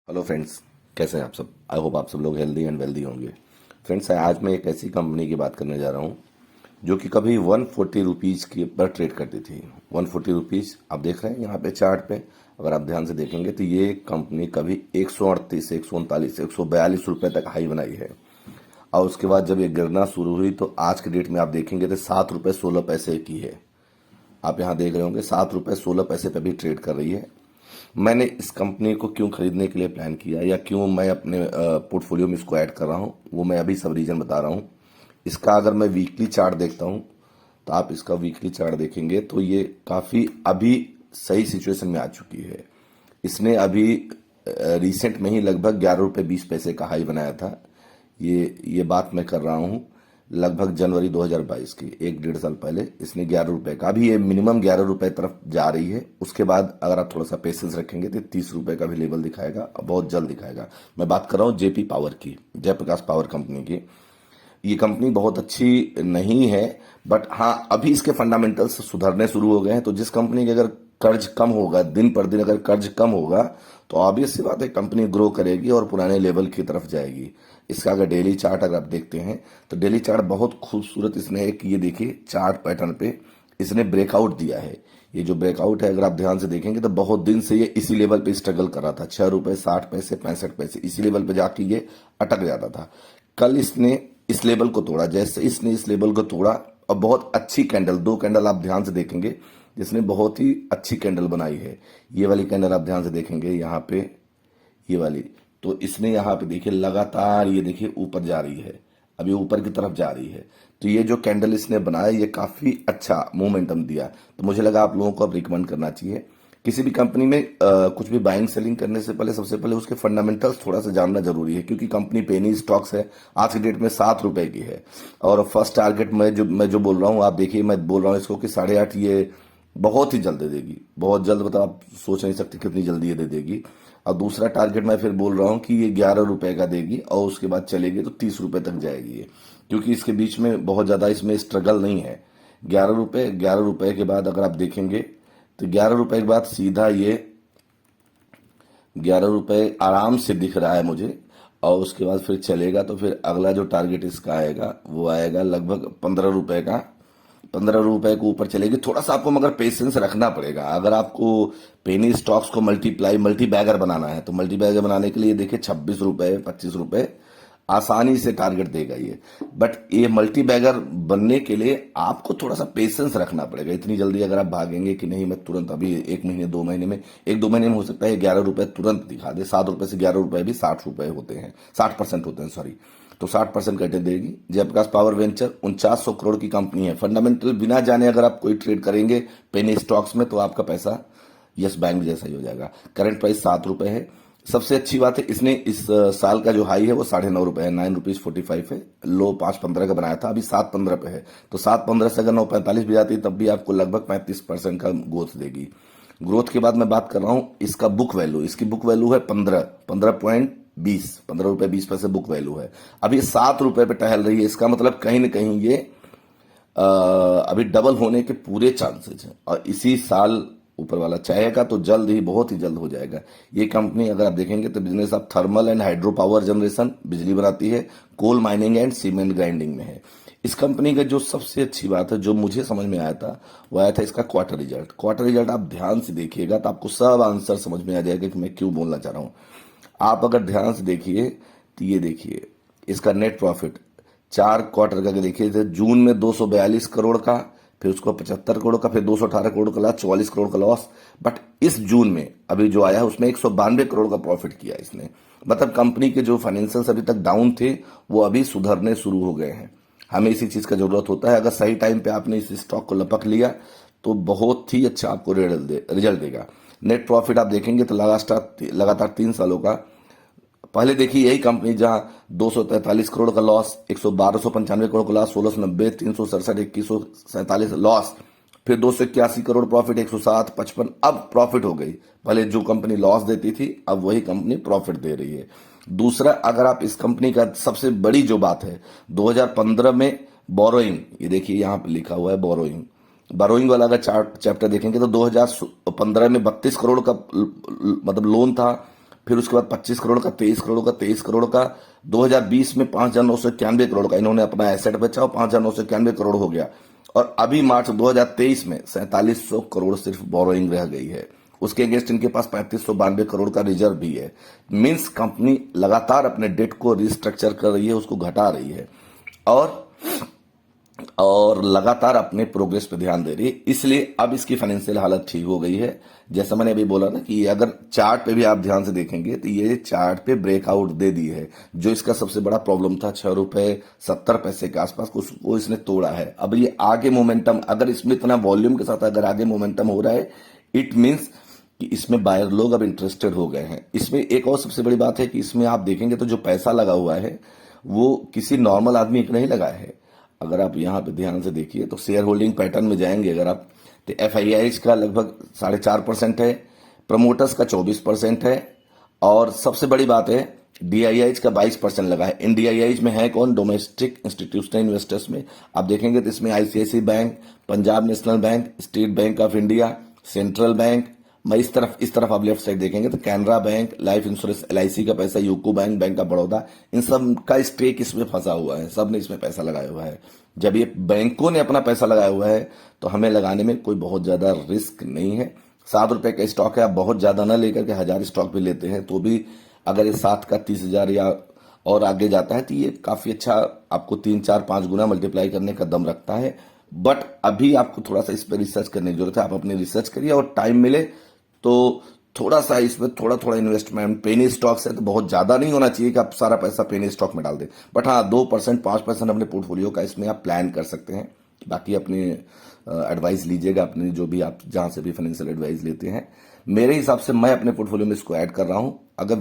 Hello friends, कैसे हैं आप सब। आई होप आप सब लोग हेल्दी एंड वेल्दी होंगे। फ्रेंड्स, आज मैं एक ऐसी कंपनी की बात करने जा रहा हूं जो कि कभी 140 रुपीज़ के पर ट्रेड करती थी। 140 रुपीज़ आप देख रहे हैं यहाँ पे चार्ट पे। अगर आप ध्यान से देखेंगे तो ये कंपनी कभी 138 139 142 रुपये तक हाई बनाई है। और उसके बाद जब ये गिरना शुरू हुई तो आज के डेट में आप देखेंगे तो 7 रुपये 16 पैसे की है। आप यहाँ देख रहे होंगे 7 रुपये 16 पैसे पे भी ट्रेड कर रही है। मैंने इस कंपनी को क्यों खरीदने के लिए प्लान किया या क्यों मैं अपने पोर्टफोलियो में इसको ऐड कर रहा हूँ, वो मैं अभी सब रीजन बता रहा हूँ। इसका अगर मैं वीकली चार्ट देखता हूँ तो आप इसका वीकली चार्ट देखेंगे तो ये काफ़ी अभी सही सिचुएशन में आ चुकी है। इसने अभी रिसेंट में ही लगभग 11 रुपये 20 पैसे का हाई बनाया था। ये बात मैं कर रहा हूँ लगभग जनवरी 2022 की, 1 डेढ़ साल पहले इसने 11 रुपये का, अभी ये मिनिमम 11 रुपये तरफ जा रही है। उसके बाद अगर आप थोड़ा सा पेशेंस रखेंगे तो 30 रुपये का भी लेवल दिखाएगा, बहुत जल्द दिखाएगा। मैं बात कर रहा हूँ जेपी पावर की, जयप्रकाश पावर कंपनी की। ये कंपनी बहुत अच्छी नहीं है, बट हाँ अभी इसके फंडामेंटल्स सुधरने शुरू हो गए हैं। तो जिस कंपनी के अगर कर्ज कम होगा, दिन पर दिन अगर कर्ज कम होगा, तो ऑब्वियस सी बात है कंपनी ग्रो करेगी और पुराने लेवल की तरफ जाएगी। इसका अगर डेली चार्ट अगर आप देखते हैं तो डेली चार्ट बहुत खूबसूरत इसने एक, ये देखिए चार्ट पैटर्न पे इसने ब्रेकआउट दिया है। ये जो ब्रेकआउट है अगर आप ध्यान से देखेंगे तो बहुत दिन से ये इसी लेवल पे स्ट्रगल कर रहा था, 6 रुपये 60 पैसे 65 पैसे, इसी लेवल पे जाके ये अटक जाता था। कल इसने इस लेवल को तोड़ा, जैसे इसने इस लेवल को तोड़ा और बहुत अच्छी कैंडल, 2 कैंडल आप ध्यान से देखेंगे जिसने बहुत ही अच्छी कैंडल बनाई है। ये वाली कैंडल आप ध्यान से देखेंगे यहाँ पे, ये वाली, तो इसने यहाँ पे देखिए लगातार ये देखिए ऊपर जा रही है, अभी ऊपर की तरफ जा रही है। तो ये जो कैंडल इसने बनाया ये काफी अच्छा मोमेंटम दिया। तो मुझे लगा आप लोगों को अब रिकमेंड करना चाहिए किसी भी कंपनी में कुछ भी बाइंग सेलिंग करने से पहले सबसे पहले उसके फंडामेंटल्स थोड़ा सा जानना जरूरी है, क्योंकि कंपनी पेनी स्टॉक्स है, आज की डेट में 7 रुपए की है। और फर्स्ट टारगेट मैं जो बोल रहा हूँ, आप देखिए मैं बोल रहा हूँ इसको कि 8.5 ये बहुत ही जल्द दे देगी, बहुत जल्द, मतलब आप सोच नहीं सकते कितनी जल्दी ये दे देगी। और दूसरा टारगेट मैं फिर बोल रहा हूँ कि ये 11 रुपए का देगी और उसके बाद चलेगी तो 30 रुपए तक जाएगी ये, क्योंकि इसके बीच में बहुत ज्यादा इसमें स्ट्रगल नहीं है। 11 रुपए के बाद अगर आप देखेंगे तो 11 रुपए के बाद सीधा ये 11 रुपए आराम से दिख रहा है मुझे। और उसके बाद फिर चलेगा तो फिर अगला जो टारगेट इसका आएगा वो आएगा लगभग 15 रुपए का। 15 रुपए को ऊपर चलेगी, थोड़ा सा आपको मगर पेशेंस रखना पड़ेगा। अगर आपको पेनी स्टॉक्स को मल्टी बैगर बनाना है तो मल्टी बैगर बनाने के लिए देखिए 26 रुपए 25 रुपए आसानी से टारगेट देगा ये। बट ये मल्टी बैगर बनने के लिए आपको थोड़ा सा पेशेंस रखना पड़ेगा। इतनी जल्दी अगर आप भागेंगे कि नहीं मैं तुरंत अभी 1 महीने 2 महीने में, 1 2 महीने में हो सकता है 11 रुपए तुरंत दिखा दे। 7 रुपए से 11 रुपए भी 60 रुपए होते हैं, 60% होते हैं, सॉरी। तो 60% कटे देगी। जयप्रकाश पावर वेंचर 4900 करोड़ की कंपनी है। फंडामेंटल बिना जाने अगर आप कोई ट्रेड करेंगे पेनी स्टॉक्स में तो आपका पैसा यस बैंक जैसा ही हो जाएगा। करंट प्राइस 7 रुपए है। सबसे अच्छी बात है इसने इस साल का जो हाई है वो 9.5 रुपए है, 9 रुपीज 45 है। लो 5.15 का बनाया था, अभी 7.15 पे है। तो 7.15 से अगर 9.45 भी जाती है तब भी आपको लगभग 35% का ग्रोथ देगी। ग्रोथ के बाद मैं बात कर रहा हूं इसका बुक वैल्यू, इसकी बुक वैल्यू है 15.20 बुक वैल्यू है। अभी 7 रुपए पे टहल रही है, इसका मतलब कहीं ना कहीं ये अभी डबल होने के पूरे चांसेस हैं और इसी साल ऊपर वाला चाहेगा तो जल्द ही, बहुत ही जल्द हो जाएगा। ये कंपनी अगर आप देखेंगे तो business of thermal and hydro power generation, बिजली बनाती है, coal mining and cement grinding में है। इस कंपनी का जो सबसे अच्छी बात है जो मुझे समझ में आया था वो आया था इसका क्वार्टर रिजल्ट। क्वार्टर रिजल्ट आप ध्यान से देखिएगा तो आपको सब आंसर समझ में आ जाएगा कि मैं क्यों बोलना चाह रहा हूं। आप अगर ध्यान से देखिए तो ये देखिए इसका नेट प्रॉफिट 4 क्वार्टर का देखिए तो जून में 242 करोड़ का, फिर उसको 75 करोड़ का, फिर 218 करोड़ का लॉस, 44 करोड़ का लॉस। बट इस जून में अभी जो आया है उसमें 192 करोड़ का प्रॉफिट किया इसने। मतलब कंपनी के जो फाइनेंशियल्स अभी तक डाउन थे वो अभी सुधरने शुरू हो गए हैं। हमें इसी चीज का जरूरत होता है। अगर सही टाइम पे आपने इस स्टॉक को लपक लिया तो बहुत ही अच्छा आपको रिजल्ट देगा। नेट प्रॉफिट आप देखेंगे तो लगातार 3 सालों का, पहले देखिए यही कंपनी जहां 243 करोड़ का लॉस, 1295 करोड़ का लॉस, 1690, 367, 2147 लॉस, फिर 281 करोड़ प्रॉफिट, 107, 55, अब प्रॉफिट हो गई। पहले जो कंपनी लॉस देती थी अब वही कंपनी प्रॉफिट दे रही है। दूसरा, अगर आप इस कंपनी का सबसे बड़ी जो बात है 2015 में बोरोइंग, ये देखिए यहां पे लिखा हुआ है बोरोइंग वाला अगर चैप्टर देखेंगे तो 2015 में 32 करोड़ का मतलब लोन था, फिर उसके बाद 25 करोड़ का, 23 करोड़ का, 23 करोड़ का, 2020 में 5,991 करोड़ का इन्होंने अपना एसेट बेचा और 5,991 करोड़ हो गया। और अभी मार्च 2023 में 4700 करोड़ सिर्फ बोरोइंग रह गई है। उसके अगेंस्ट इनके पास 3592 करोड़ का रिजर्व भी है। मींस कंपनी लगातार अपने डेट को रिस्ट्रक्चर कर रही है, उसको घटा रही है और लगातार अपने प्रोग्रेस पे ध्यान दे रही है। इसलिए अब इसकी फाइनेंशियल हालत ठीक हो गई है। जैसा मैंने अभी बोला ना कि अगर चार्ट पे भी आप ध्यान से देखेंगे तो ये चार्ट पे ब्रेकआउट दे दी है। जो इसका सबसे बड़ा प्रॉब्लम था 6 रुपए 70 पैसे के आसपास, वो इसने तोड़ा है। अब ये आगे मोमेंटम, अगर इसमें इतना वॉल्यूम के साथ अगर आगे मोमेंटम हो रहा है, इट मीन्स कि इसमें बायर लोग अब इंटरेस्टेड हो गए हैं। इसमें एक और सबसे बड़ी बात है कि इसमें आप देखेंगे तो जो पैसा लगा हुआ है वो किसी नॉर्मल आदमी का नहीं लगा है। अगर आप यहाँ पे ध्यान से देखिए तो शेयर होल्डिंग पैटर्न में जाएंगे अगर आप, तो FIIs का लगभग 4.5% है, प्रमोटर्स का 24% है, और सबसे बड़ी बात है DIIs का 22% लगा है। इन DIIs में है कौन? डोमेस्टिक इंस्टीट्यूशनल इन्वेस्टर्स में आप देखेंगे तो इसमें ICICI bank, Punjab national bank, state bank of India, central bank, मैं इस तरफ आप लेफ्ट साइड देखेंगे तो Canara bank, life insurance, LIC का पैसा, UCO bank, bank of Baroda, इन सब का स्टेक इसमें फंसा हुआ है। सब ने इसमें पैसा लगाया हुआ है। जब ये बैंकों ने अपना पैसा लगाया हुआ है तो हमें लगाने में कोई बहुत ज्यादा रिस्क नहीं है। 7 रुपए का स्टॉक है, आप बहुत ज्यादा ना लेकर के 1000 स्टॉक भी लेते हैं तो भी अगर ये 7 का 30,000 या और आगे जाता है तो ये काफी अच्छा आपको 3, 4, 5 गुना मल्टीप्लाई करने का दम रखता है। बट अभी आपको थोड़ा सा इस पर रिसर्च करने की जरूरत है। आप अपनी रिसर्च करिए और टाइम मिले तो थोड़ा सा इसमें थोड़ा इन्वेस्टमेंट, पेनी स्टॉक्स है तो बहुत ज्यादा नहीं होना चाहिए कि आप सारा पैसा पेनी स्टॉक में डाल दें। बट हाँ 2%, 5% अपने पोर्टफोलियो का इसमें आप प्लान कर सकते हैं। बाकी अपनी एडवाइस लीजिएगा, अपनी जो भी आप जहां से भी फाइनेंशियल एडवाइस लेते हैं। मेरे हिसाब से मैं अपने पोर्टफोलियो में इसको ऐड कर रहा हूं। अगर